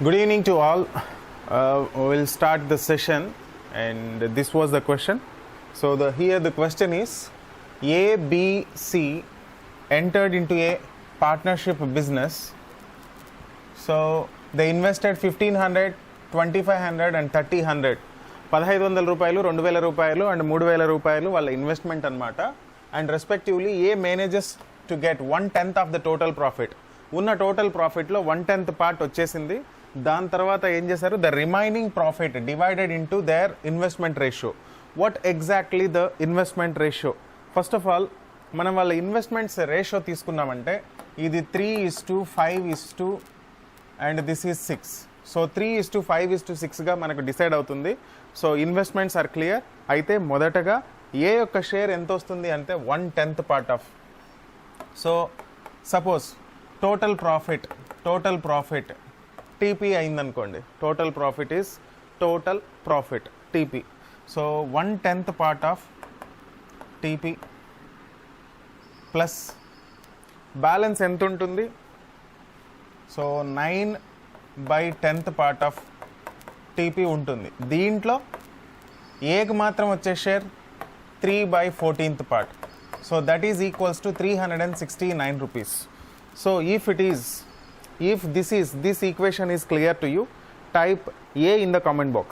Good evening to all. We'll start the session, and this was the question. So here the question is: A, B, C entered into a partnership business. So they invested 1500, 2500 and 3000. 1500 రూపాయలు 2000 రూపాయలు and 3000 రూపాయలు వాళ్ళ investment అనమాట. And respectively A manages to get 1/10 of the total profit. ఉన్న total ప్రాఫిట్లో 1/10 part వచ్చేసింది. దాని తర్వాత ఏం చేశారు, the remaining profit divided into their investment ratio. What exactly the investment ratio? First of all మనం వాళ్ళ ఇన్వెస్ట్మెంట్స్ రేషియో తీసుకున్నామంటే ఇది 3:5 అండ్ దిస్ ఈజ్ 6. సో 3:5:6గా మనకు డిసైడ్ అవుతుంది. So investments are clear. అయితే మొదటగా ఏ యొక్క షేర్ ఎంత వస్తుంది అంటే 1/10 part of. So suppose total profit TP అయిందనుకోండి. Total profit is total profit TP. So 1/10 part of TP plus balance ఎంత ఉంటుంది? సో 9/10 పార్ట్ ఆఫ్ టీపీ ఉంటుంది. దీంట్లో ఏకి మాత్రం వచ్చే share 3/14 part. So that is equals to 369 rupees. So if this equation is clear to you, type A in the comment box.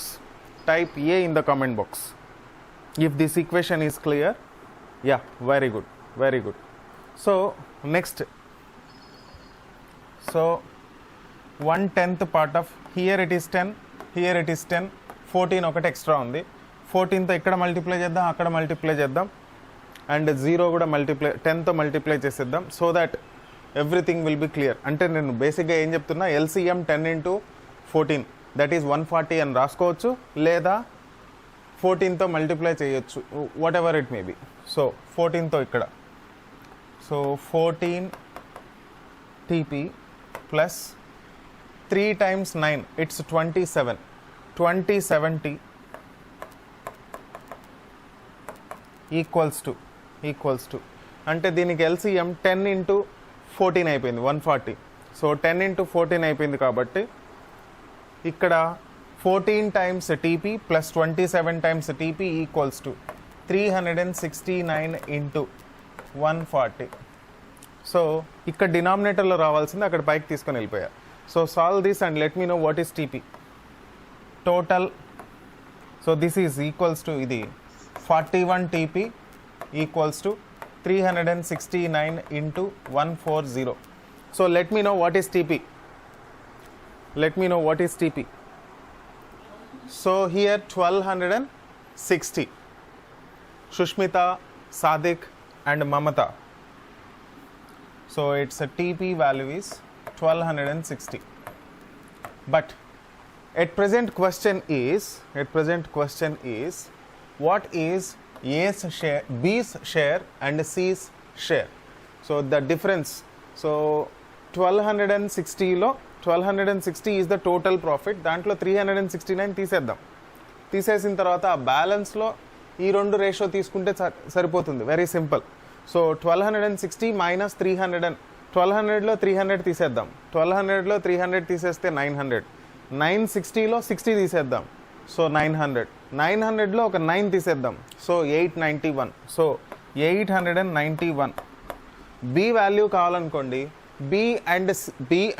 Type A in the comment box if this equation is clear. Yeah, very good. So next, so 1/10 part of, here it is 10, here it is 10, 14 ఒకటి extra ఉంది. 14తో ఇక్కడ multiply చేద్దాం, అక్కడ multiply చేద్దాం, and 0 కూడా 10తో multiply చేసేద్దాం. So that everything will be clear. అంటే నేను బేసిక్గా ఏం చెప్తున్నా, LCM 10 into 14 దట్ ఈజ్ 140 అని రాసుకోవచ్చు, లేదా 14తో మల్టిప్లై చేయొచ్చు, whatever it may be. So 14తో ఇక్కడ, so 14 TP plus 3 times 9 it's 27. 2070 equals to అంటే దీనికి LCM 10 into 14 అయిపోయింది, 140. సో 10 into 14 అయిపోయింది కాబట్టి ఇక్కడ 14 times TP plus 27 times TP equals to 369 into 140. So ఇక్కడ డినామినేటర్లో రావాల్సింది అక్కడ పైకి తీసుకొని వెళ్ళిపోయారు. So solve this and let me know what is TP total. So this is equals to ఇది 41 TP equals to 369 into 140. So let me know what is TP. So here 1260. Shushmita, Sadik and Mamata. So it's a TP value is 1260. But at present question is what is A's share, B's share and C's share. So the difference, so 1260లో 1260 is the total profit. దాంట్లో 369 తీసేద్దాం. తీసేసిన తర్వాత ఆ బ్యాలెన్స్లో ఈ రెండు ratio తీసుకుంటే సరిపోతుంది. Very simple. So 1260 minus 300. 1200లో 300 తీసేద్దాం. 1200లో 300 తీసేస్తే 900. 960లో 60 తీసేద్దాం. సో 900. 900లో ఒక 9 తీసేద్దాం. సో 891. సో 891. బి వాల్యూ కావాలనుకోండి, B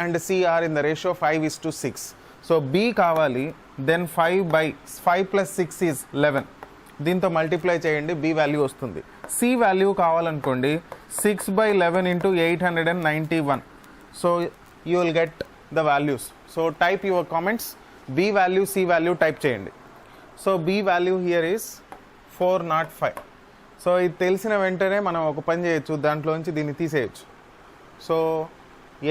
and C are in the ratio 5:6. So B కావాలి, దెన్ 5 + 6 ఈజ్ 11. దీంతో మల్టిప్లై చేయండి, బి వాల్యూ వస్తుంది. సి వాల్యూ కావాలనుకోండి, 6/11 into 891. So you will get the values. So type your comments, B value C value type చేయండి. So B value here is 405. సో ఇది తెలిసిన వెంటనే మనం ఒక పని చేయొచ్చు, దాంట్లోంచి దీన్ని తీసేయచ్చు. So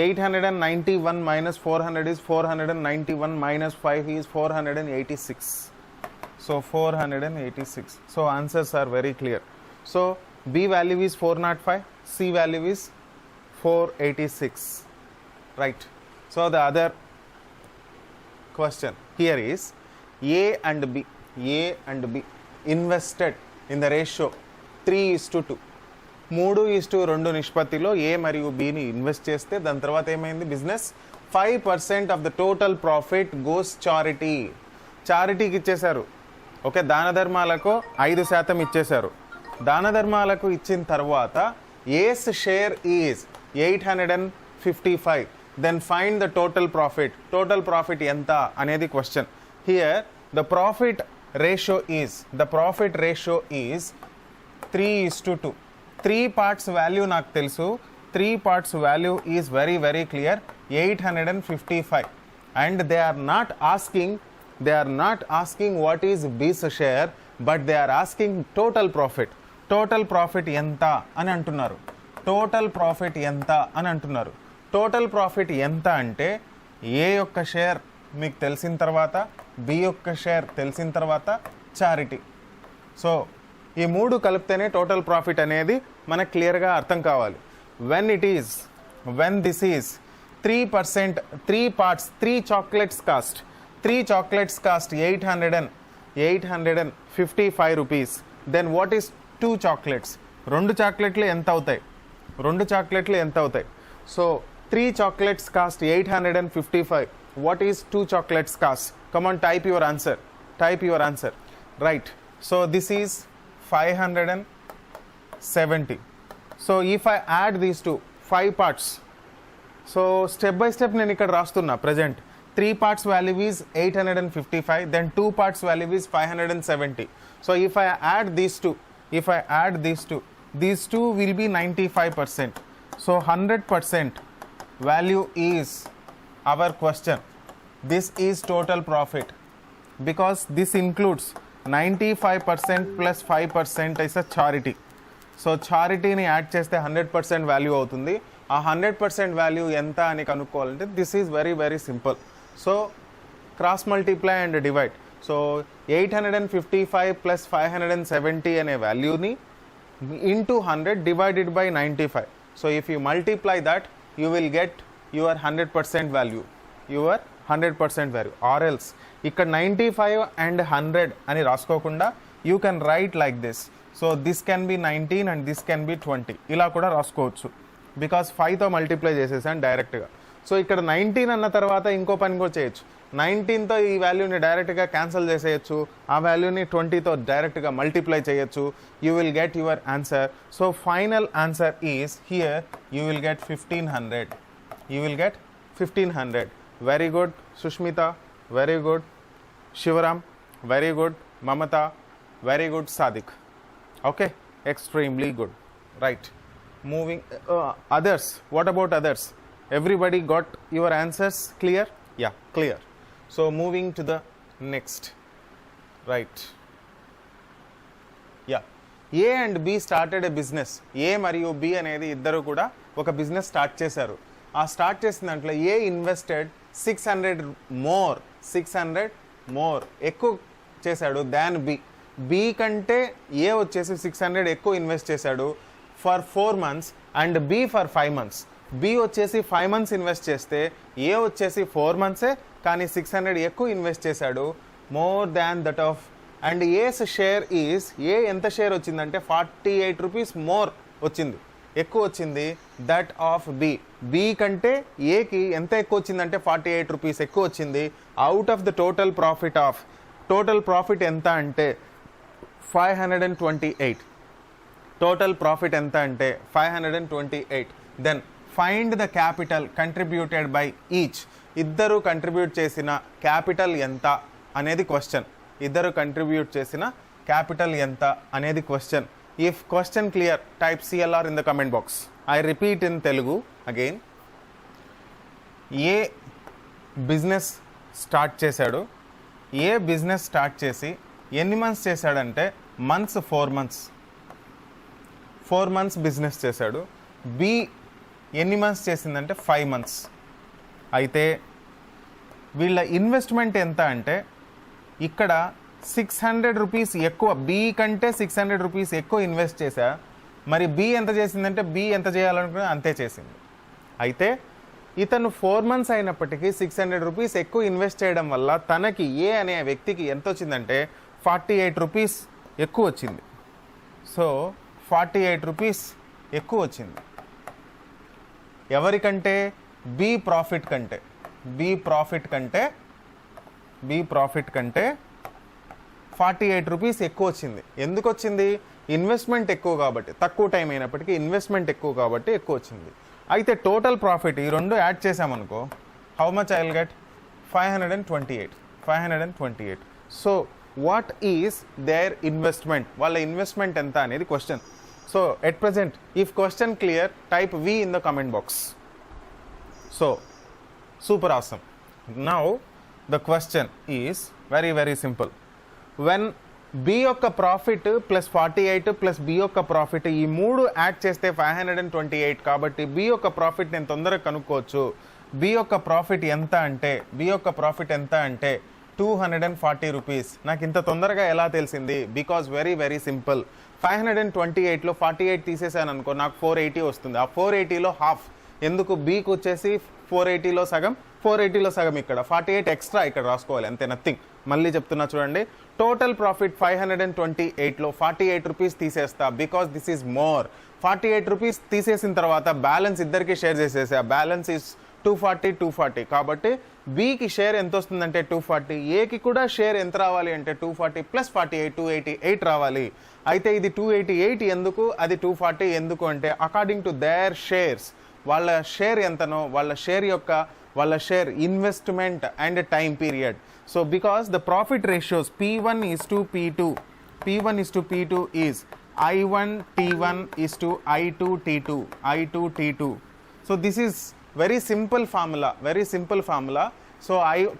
891 minus 400 is 491 minus 5 is 486. So 486. So answers are very clear. So B value is 405, C value is 486. Right. So the other question here is A and B invested in the ratio 3:2. 3:2 నిష్పత్తిలో ఏ మరియు బిని invest చేస్తే దాని తర్వాత ఏమైంది business 5% of the total profit goes చారిటీకి ఇచ్చేశారు. Okay, దాన ధర్మాలకు 5% ఇచ్చేశారు. దాన ధర్మాలకు ఇచ్చిన తర్వాత A's share is 855. Then find the total profit ఎంత అనేది question. Here the profit ratio is 3:2. 3 parts value నాకు తెలుసు. 3 parts value is very very clear 855. And they are not asking what is B's share, but they are asking total profit ఎంత అని అంటున్నారు. Total profit ఎంత అంటే ఏ యొక్క share మీకు తెలిసిన తర్వాత బి యొక్క షేర్ తెలిసిన తర్వాత చారిటీ. సో ఈ 3 కలిపితేనే టోటల్ ప్రాఫిట్ అనేది మనకు క్లియర్గా అర్థం కావాలి. When this is 3%, 3 parts, 3 chocolates cost 855 rupees. Then what is 2 chocolates? 2 చాక్లెట్లు ఎంత అవుతాయి? So 3 chocolates cost 855. What is 2 chocolates cost? Come on, type your answer. Right. So this is 570. So if I add these two 5 parts, so step by step నేను ఇక్కడ రాస్తున్నా. present 3 parts value is 855, then 2 parts value is 570. So if I add these two, these two will be 95%. So 100% value is our question. This is total profit because this includes 95% plus 5% is a charity. So చారిటీని add చేస్తే 100% value అవుతుంది. ఆ 100% value ఎంత అని కనుక్కోవాలంటే this is very very simple. So cross multiply and divide. So 855 plus 570 అనే వాల్యూని into 100 divided by 95. So if you multiply that you will get your 100% value. Or else ఇక్కడ 95 and 100 అని రాసుకోకుండా you can write like this. So this can be 19 and this can B 20 ఇలా కూడా రాసుకోవచ్చు. Because 5తో multiply చేసేసాను డైరెక్ట్గా. So ఇక్కడ 19 అన్న తర్వాత ఇంకో పని కూడా చేయొచ్చు. 19తో ఈ వాల్యూని డైరెక్ట్గా క్యాన్సిల్ చేసేయచ్చు. ఆ వాల్యూని 20తో డైరెక్ట్గా మల్టిప్లై చేయొచ్చు. You will get your answer. So final answer is here you will get 1500. Very good Sushmita, very good Shivram, very good Mamata, very good Sadiq. Okay, extremely good. Right. Moving others. What about others? Everybody got your answers clear? Yeah, clear. So moving to the next. Right. Yeah. A and B started a business. A మరియు B అనేది ఇద్దరు కూడా ఒక business start చేశారు. ఆ start చేసిన దాంట్లో A invested 600 more ఎక్కువ చేశాడు దాన్ B. బి కంటే ఏ వచ్చేసి 600 ఎక్కువ ఇన్వెస్ట్ చేశాడు for 4 months and B for 5 months. B వచ్చేసి 5 months ఇన్వెస్ట్ చేస్తే ఏ వచ్చేసి 4 months కానీ 600 ఎక్కువ ఇన్వెస్ట్ చేశాడు more than that of. And A's share is A ఎంత షేర్ వచ్చిందంటే 48 rupees మోర్ వచ్చింది, ఎక్కువ వచ్చింది దట్ ఆఫ్ బి. బి కంటే ఏకి ఎంత ఎక్కువ వచ్చిందంటే 48 rupees ఎక్కువ వచ్చింది. Out of the total profit ఎంత అంటే 528. టోటల్ ప్రాఫిట్ ఎంత అంటే 528. Then find the capital contributed by each. ఇద్దరు కంట్రిబ్యూట్ చేసిన క్యాపిటల్ ఎంత అనేది question. If question clear type CLR in the comment box. I repeat in Telugu again. A business start చేసి ఎన్ని మంత్స్ చేశాడంటే మంత్స్ 4 months బిజినెస్ చేశాడు. బి ఎన్ని months చేసిందంటే 5 months. అయితే వీళ్ళ ఇన్వెస్ట్మెంట్ ఎంత అంటే ఇక్కడ 600 rupees ఎక్కువ, బి కంటే 600 rupees ఎక్కువ ఇన్వెస్ట్ చేశా. మరి బి ఎంత చేసిందంటే బి ఎంత చేయాలనుకున్నా అంతే చేసింది. అయితే ఇతను 4 months అయినప్పటికీ 600 rupees ఎక్కువ ఇన్వెస్ట్ చేయడం వల్ల తనకి ఏ అనే వ్యక్తికి ఎంత వచ్చిందంటే 48 rupees ఎక్కువ వచ్చింది. సో 48 rupees ఎక్కువ వచ్చింది. ఎవరికంటే? బి ప్రాఫిట్ కంటే. బి ప్రాఫిట్ కంటే 48 రూపీస్ ఎక్కువ వచ్చింది. ఎందుకు వచ్చింది? ఇన్వెస్ట్మెంట్ ఎక్కువ కాబట్టి, తక్కువ టైం అయినప్పటికీ ఇన్వెస్ట్మెంట్ ఎక్కువ కాబట్టి ఎక్కువ వచ్చింది. అయితే టోటల్ ప్రాఫిట్ ఈ రెండు యాడ్ చేసామనుకో, how much I will get? 528. So what is their investment? వాళ్ళ ఇన్వెస్ట్మెంట్ ఎంత అనేది question. So at present, if question clear, type V in the comment box. So super awesome. Now the question is very very simple. When B యొక్క profit plus 48 plus B యొక్క profit, ఈ మూడు add చేస్తే 528. కాబట్టి B యొక్క profit నేను తొందరగా కనుక్కోవచ్చు. బి యొక్క ప్రాఫిట్ ఎంత అంటే 240 రూపీస్. నాకు ఇంత తొందరగా ఎలా తెలిసింది? Because very very simple. 528లో 48 తీసేసాను అనుకో, నాకు 480 వస్తుంది. ఆ 480లో హాఫ్. ఎందుకు? బీకి వచ్చేసి 480లో సగం, 480లో సగం ఇక్కడ, 48 ఎక్స్ట్రా ఇక్కడ రాసుకోవాలి, అంతే, నథింగ్. మళ్ళీ చెప్తున్నా చూడండి, టోటల్ ప్రాఫిట్ 528లో 48 రూపీస్ తీసేస్తా, because this is more. 48 rupees తీసేసిన తర్వాత బ్యాలెన్స్ ఇద్దరికి షేర్ చేసేసా. Balance is 240. కాబట్టి బికి షేర్ ఎంత వస్తుందంటే 240. ఏకి కూడా షేర్ ఎంత రావాలి అంటే 240 ప్లస్ 48, 288 రావాలి. అయితే ఇది 288 ఎందుకు, అది 240 ఎందుకు అంటే అకార్డింగ్ టు దేర్ షేర్స్, వాళ్ళ షేర్ ఎంతనో, వాళ్ళ share investment and time period. So because the profit ratios P1 is to P2 is I1 T1 is to I2 T2. So this is very simple formula. So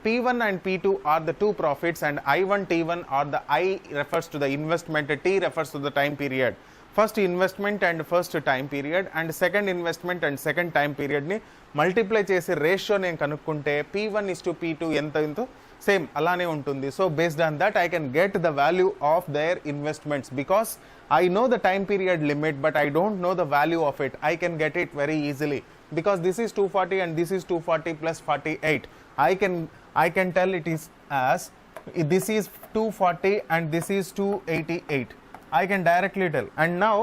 P1 and P2 are the two profits, and I1 T1 are the I refers to the investment, T refers to the time period. First investment and first time period, and second investment and second time period ni multiply చేసి ratio నేను కనుక్కుంటే P1 is to P2 ఎంతో same అలానే ఉంటుంది. So based on that I can get the value of their investments, because I know the time period limit but I don't know the value of it. I can get it very easily because this is 240 and this is 240 plus 48. I can tell it is as this is 240 and this is 288. I can directly tell, and now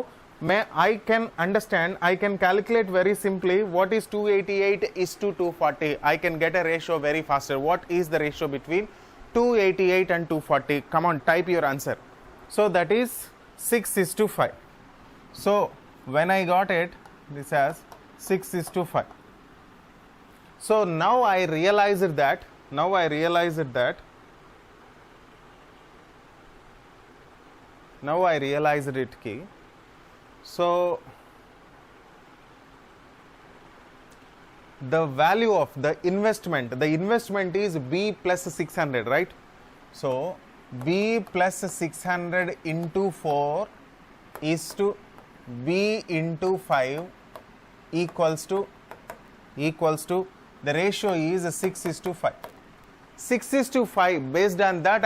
I can understand, I can calculate very simply what is 288 is to 240. I can get a ratio very faster. What is the ratio between 288 and 240? Come on, type your answer. So that is 6:5. So when I got it, this as 6:5. So now I realized that ki, so the value of the investment is B plus 600, right? So B plus 600 into 4 is to B into 5 equals to the ratio is 6:5. 6:5. Based on that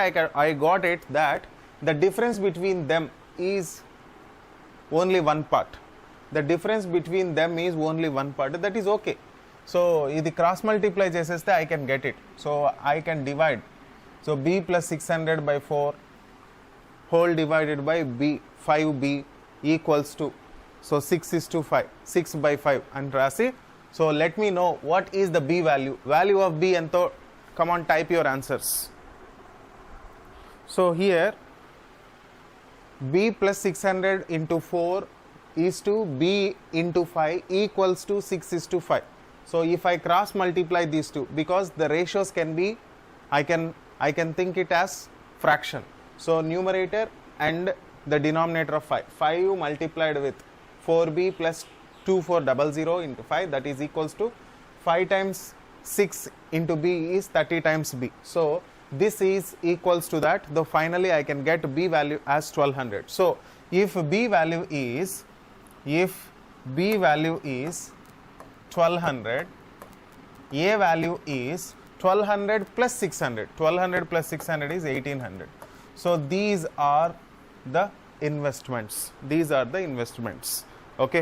I got it that the difference between them is only one part. That is okay. So ఇది cross multiply చేసేస్తే I can get it. So I can divide. So B plus 600 by 4 whole divided by B 5B equals to, so 6:5, 6 by 5 and rasi. So let me know what is the B value of B ento. Come on, type your answers. So here B plus 600 into 4 is to B into 5 equals to 6:5. So if I cross multiply these two, because the ratios can be, I can think it as fraction. So numerator and the denominator of 5 multiplied with 4B plus 2400 into 5, that is equals to 5 times 6 into B is 30 times B. So this is equals to that. Though finally I can get B value as 1200. So if B value is 1200, A value is 1200 plus 600. 1200 plus 600 is 1800. So these are the investments.